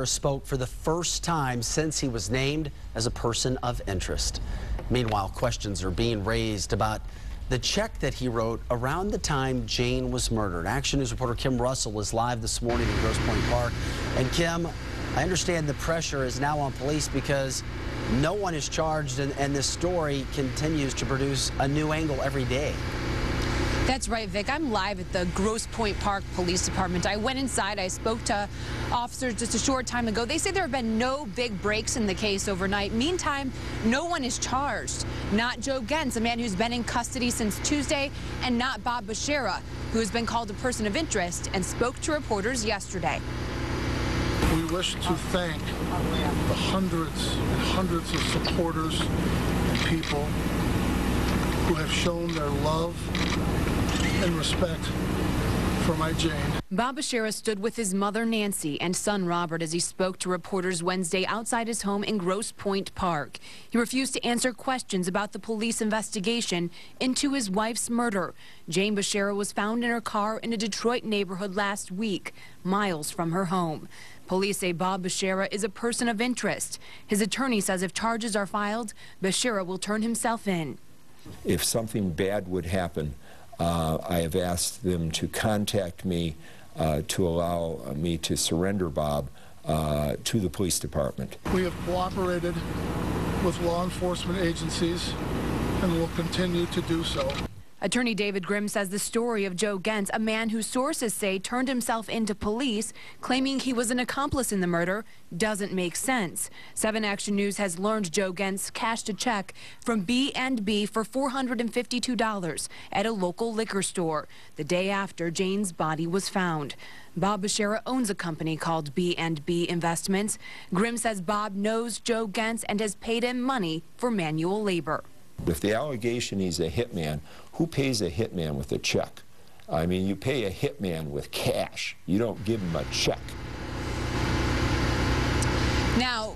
Spoke for the first time since he was named as a person of interest. Meanwhile, questions are being raised about the check that he wrote around the time Jane was murdered. Action News reporter Kim Russell is live this morning in Grosse Pointe Park. And Kim, I understand the pressure is now on police because no one is charged, and this story continues to produce a new angle every day. That's right, Vic. I'm live at the Grosse Pointe Park Police Department. I went inside. I spoke to officers just a short time ago. They say there have been no big breaks in the case overnight. Meantime, no one is charged. Not Joe Gens, a man who's been in custody since Tuesday, and not Bob Bashara, who has been called a person of interest and spoke to reporters yesterday. We wish to thank the hundreds and hundreds of supporters and people who have shown their love and respect for my Jane. Bob Bashara stood with his mother Nancy and son Robert as he spoke to reporters Wednesday outside his home in Grosse Pointe Park. He refused to answer questions about the police investigation into his wife's murder. Jane Bashara was found in her car in a Detroit neighborhood last week, miles from her home. Police say Bob Bashara is a person of interest. His attorney says if charges are filed, Bashara will turn himself in. If something bad would happen, I have asked them to contact me to allow me to surrender Bob to the police department. We have cooperated with law enforcement agencies and will continue to do so. Attorney David Grimm says the story of Joe Gens, a man who sources say turned himself into police, claiming he was an accomplice in the murder, doesn't make sense. 7 Action News has learned Joe Gens cashed a check from B&B for $452 at a local liquor store the day after Jane's body was found. Bob Bashara owns a company called B&B Investments. Grimm says Bob knows Joe Gens and has paid him money for manual labor. If the allegation he's a hitman, who pays a hitman with a check? I mean, you pay a hitman with cash. You don't give him a check. Now,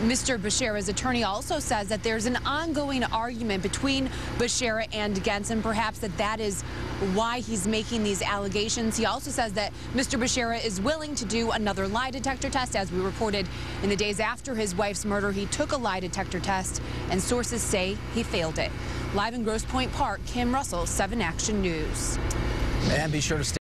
Mr. Bashara's attorney also says that there's an ongoing argument between Bashara and Gens, and perhaps that is why he's making these allegations. He also says that Mr. Bashara is willing to do another lie detector test. As we reported in the days after his wife's murder, he took a lie detector test, and sources say he failed it. Live in Grosse Pointe Park, Kim Russell, 7 Action News. And be sure to stay